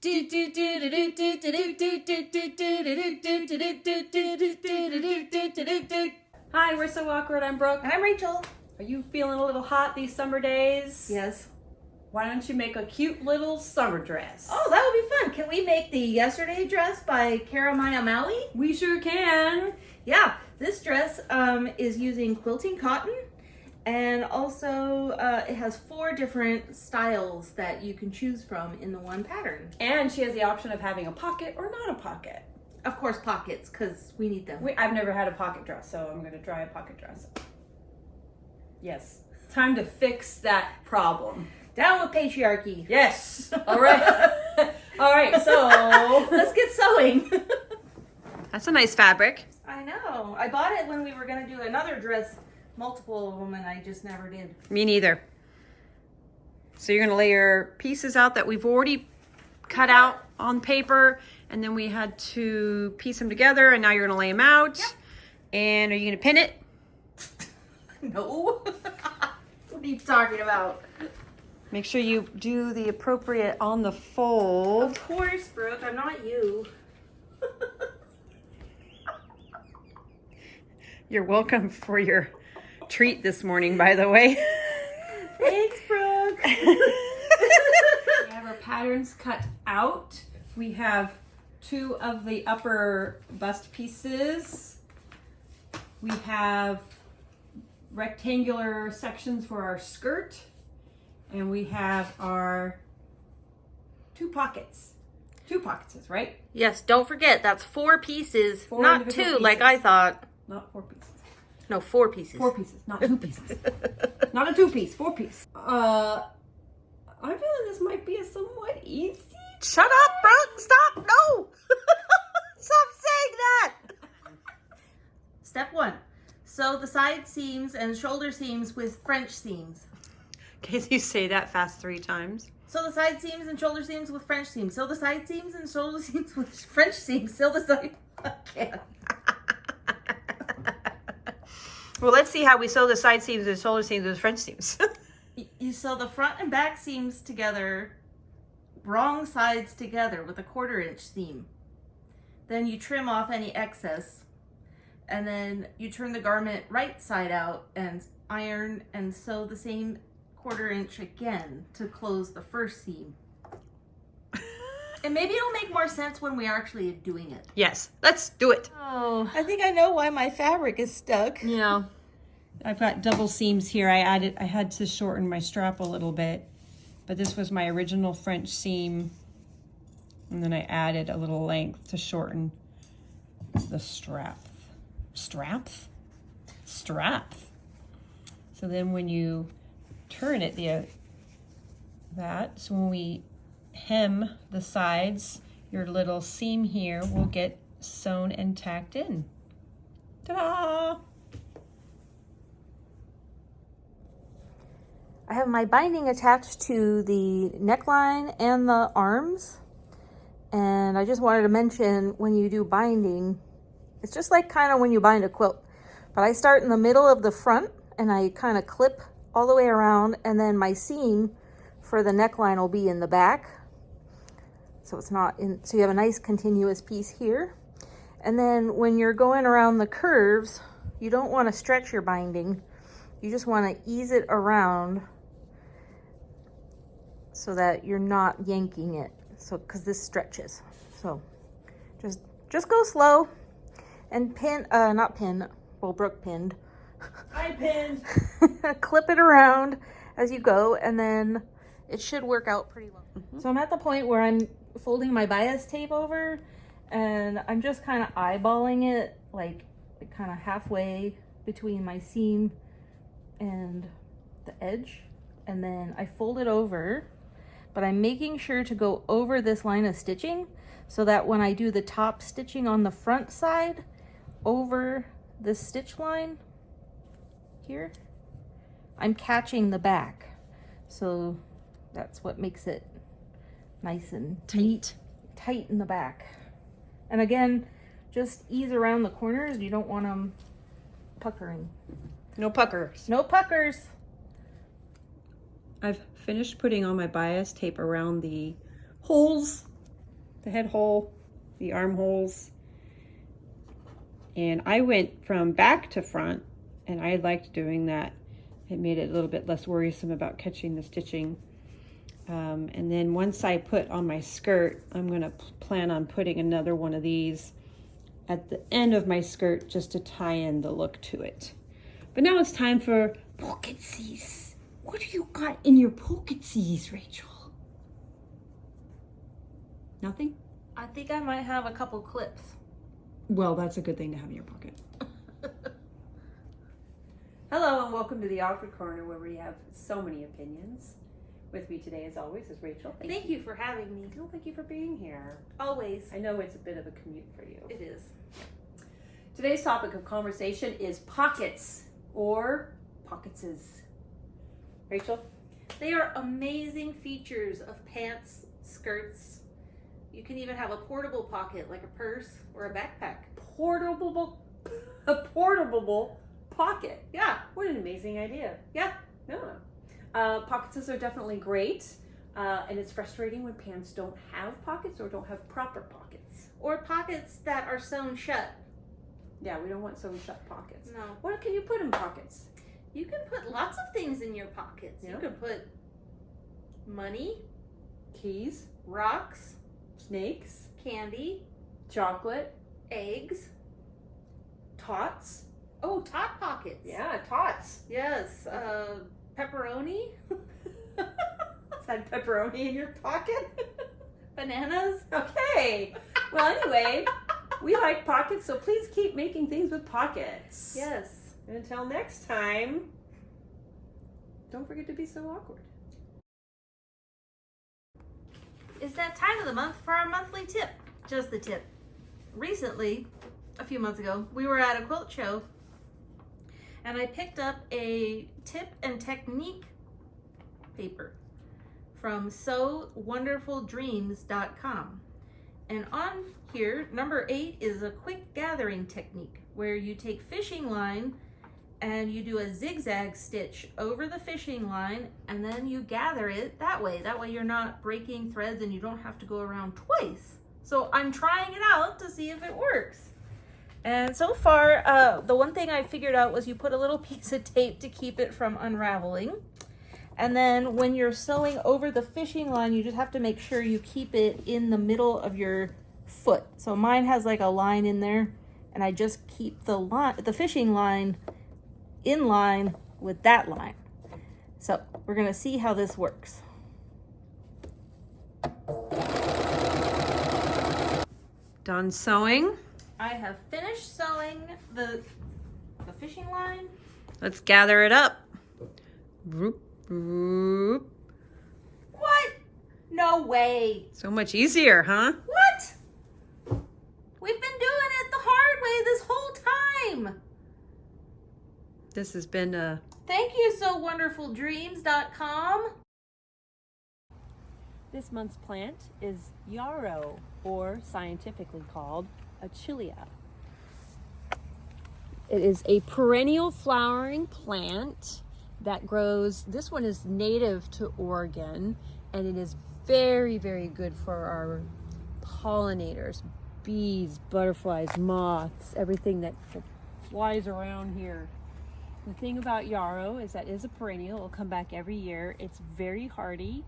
Hi, we're so awkward. I'm Brooke. And I'm Rachel. Are you feeling a little hot these summer days? Yes. Why don't you make a cute little summer dress? Oh, that would be fun. Can we make the Yesterday dress by Karamaya Maui? We sure can. Yeah, this dress is using quilting cotton, and also it has 4 different styles that you can choose from in the one pattern. And she has the option of having a pocket or not a pocket. Of course, pockets, because we need them. I've never had a pocket dress, so I'm going to try a pocket dress. Yes. Time to fix that problem. Down with patriarchy. Yes. All right. All right, so let's get sewing. That's a nice fabric. I know. I bought it when we were going to do another dress, multiple of them, and I just never did. Me neither. So you're going to lay your pieces out that we've already cut out on paper, and then we had to piece them together, and now you're going to lay them out. Yep. And are you going to pin it? No. What are you talking about? Make sure you do the appropriate on the fold. Of course, Brooke. I'm not you. You're welcome for your treat this morning, by the way. Thanks, Brooke. We have our patterns cut out. We have 2 of the upper bust pieces. We have rectangular sections for our skirt. And we have our 2 pockets. 2 pockets, right? Yes, don't forget, that's 4 pieces, 4 not 2 individual like pieces. I thought. Not 4 pieces. No, 4 pieces. 4 pieces, not 2 pieces. Not a 2-piece, 4 piece. I'm feeling this might be a somewhat easy. Shut up, Brooke. Stop. No. Stop saying that. Step 1. Sew the side seams and shoulder seams with French seams. Can you say that fast 3 times? Sew the side seams and shoulder seams with French seams. Sew the side seams and shoulder seams with French seams. Sew the side... I can't. Well, let's see how we sew the side seams and shoulder seams with French seams. You sew the front and back seams together, wrong sides together with a 1/4 inch seam. Then you trim off any excess, and then you turn the garment right side out and iron and sew the same 1/4 inch again to close the first seam. And maybe it'll make more sense when we are actually doing it. Yes, let's do it. Oh, I think I know why my fabric is stuck. Yeah. I've got double seams here. I had to shorten my strap a little bit, but this was my original French seam. And then I added a little length to shorten the strap. Strap? Strap. So then when you turn it, so when we hem the sides, your little seam here will get sewn and tacked in. Ta-da! I have my binding attached to the neckline and the arms. And I just wanted to mention, when you do binding, it's just like kind of when you bind a quilt. But I start in the middle of the front and I kind of clip all the way around, and then my seam for the neckline will be in the back. So it's not in, so you have a nice continuous piece here. And then when you're going around the curves, you don't want to stretch your binding. You just want to ease it around so that you're not yanking it. So, because this stretches. So just go slow and pin, not pin, well, Brooke pinned. I pinned. Clip it around as you go, and then it should work out pretty well. Mm-hmm. So I'm at the point where I'm folding my bias tape over, and I'm just kind of eyeballing it, like kind of halfway between my seam and the edge, and then I fold it over, but I'm making sure to go over this line of stitching so that when I do the top stitching on the front side over this stitch line here, I'm catching the back. So that's what makes it nice and tight in the back. And again, just ease around the corners. You don't want them puckering. No puckers. No puckers. I've finished putting on my bias tape around the holes the head hole, the armholes. And I went from back to front, and I liked doing that. It made it a little bit less worrisome about catching the stitching. And then once I put on my skirt, I'm gonna plan on putting another one of these at the end of my skirt just to tie in the look to it. But now it's time for pocketses. What do you got in your pocketses, Rachel? Nothing? I think I might have a couple clips. Well, that's a good thing to have in your pocket. Hello and welcome to the Awkward Corner, where we have so many opinions. With me today, as always, is Rachel. Thank you for having me. No, thank you for being here. Always. I know it's a bit of a commute for you. It is. Today's topic of conversation is pockets or pocketses. Rachel? They are amazing features of pants, skirts. You can even have a portable pocket like a purse or a backpack. A portable pocket. Yeah. What an amazing idea. Yeah. Yeah. Pocketses are definitely great. And it's frustrating when pants don't have pockets or don't have proper pockets. Or pockets that are sewn shut. Yeah, we don't want sewn shut pockets. No. What can you put in pockets? You can put lots of things in your pockets. Yeah. You can put money, Keys, rocks, snakes, candy, chocolate, eggs. tots. Oh, tot pockets. Yeah, tots. Yes. Pepperoni. Is that pepperoni in your pocket? Bananas. Okay. Well, anyway, we like pockets, so please keep making things with pockets. Yes. And until next time, don't forget to be so awkward. It's that time of the month for our monthly tip. Just the tip. Recently, a few months ago, we were at a quilt show and I picked up a tip and technique paper from sewwonderfuldreams.com. And on here, number 8 is a quick gathering technique where you take fishing line and you do a zigzag stitch over the fishing line and then you gather it that way. That way you're not breaking threads and you don't have to go around twice. So I'm trying it out to see if it works. And so far, the one thing I figured out was you put a little piece of tape to keep it from unraveling. And then when you're sewing over the fishing line, you just have to make sure you keep it in the middle of your foot. So mine has like a line in there, and I just keep the fishing line in line with that line. So we're gonna see how this works. Done sewing. I have finished sewing the fishing line. Let's gather it up. Whoop, whoop. What? No way. So much easier, huh? What? We've been doing it the hard way this whole time. This has been a... Thank you, sewwonderfuldreams.com. This month's plant is yarrow, or scientifically called achillea. It is a perennial flowering plant that grows. This one is native to Oregon, and it is very, very good for our pollinators, bees, butterflies, moths, everything that flies around here. The thing about yarrow is that it is a perennial. It'll come back every year. It's very hardy,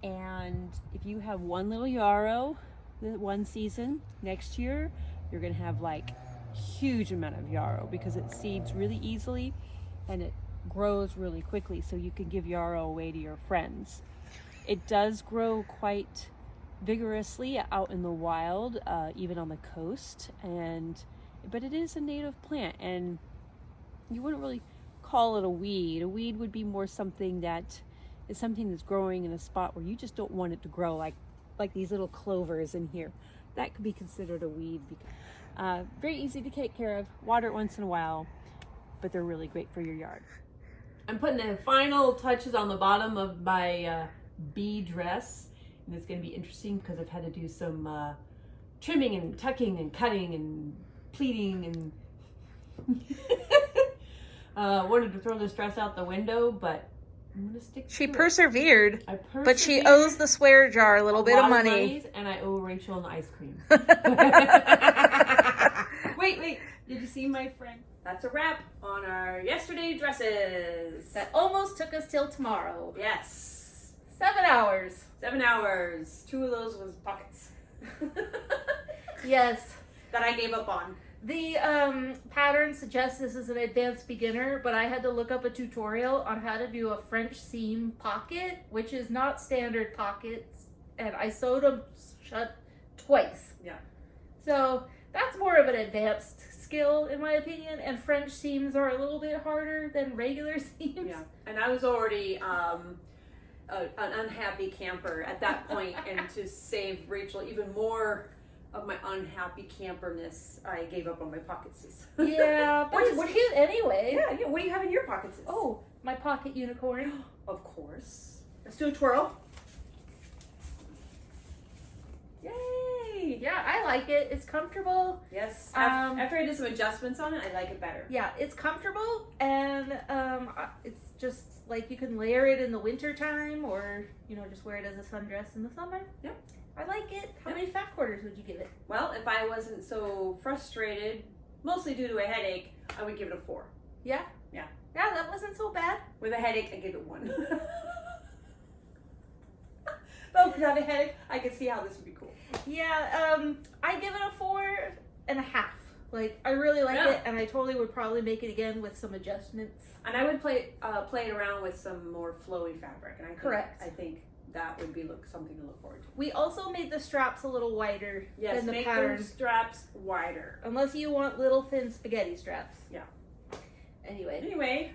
and if you have one little yarrow one season, next year you're gonna have like huge amount of yarrow because it seeds really easily and it grows really quickly, so you can give yarrow away to your friends. It does grow quite vigorously out in the wild, even on the coast, but it is a native plant, and you wouldn't really call it a weed. A weed would be more something that is something that's growing in a spot where you just don't want it to grow, like these little clovers in here. That could be considered a weed. Very easy to take care of, water it once in a while, but they're really great for your yard. I'm putting the final touches on the bottom of my bee dress, and it's going to be interesting because I've had to do some trimming and tucking and cutting and pleating and wanted to throw this dress out the window, but I'm gonna stick She to it. persevered, I but she persevered. owes the swear jar a little bit of money. monies, and I owe Rachel an ice cream. Wait. Did you see my friend? That's a wrap on our yesterday dresses. That almost took us till tomorrow. Yes. 7 hours. 7 hours. 2 of those was pockets. Yes. That I gave up on. The pattern suggests this is an advanced beginner, but I had to look up a tutorial on how to do a French seam pocket, which is not standard pockets, and I sewed them shut twice. Yeah. So that's more of an advanced skill in my opinion, and French seams are a little bit harder than regular seams. Yeah. And I was already an unhappy camper at that point, and to save Rachel even more of my unhappy camperness, I gave up on my pocketses. Yeah, but it's cute anyway. Yeah. What do you have in your pocketses? Oh, my pocket unicorn. Of course. Let's do a twirl. Yay! Yeah, I like it. It's comfortable. Yes. After I did some adjustments on it, I like it better. Yeah, it's comfortable, and it's just like you can layer it in the winter time, or just wear it as a sundress in the summer. Yep. I like it. How many fat quarters would you give it? Well, if I wasn't so frustrated, mostly due to a headache, I would give it a 4. Yeah. Yeah. Yeah, that wasn't so bad. With a headache, I give it 1. But without a headache, I could see how this would be cool. Yeah, I give it a 4.5. Like, I really like it, and I totally would probably make it again with some adjustments. And I would play it around with some more flowy fabric, and Correct. I think that would be something to look forward to. We also made the straps a little wider Yes, than the make pattern. those straps wider. Unless you want little thin spaghetti straps. Yeah. Anyway,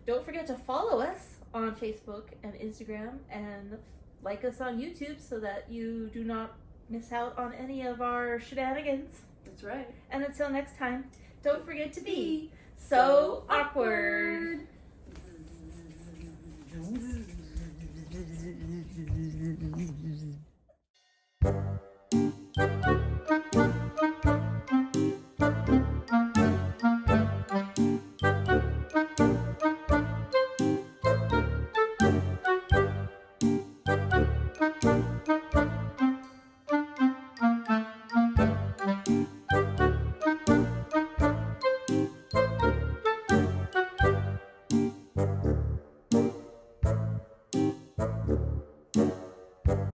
don't forget to follow us on Facebook and Instagram, and like us on YouTube so that you do not miss out on any of our shenanigans. That's right. And until next time, don't forget to be so awkward.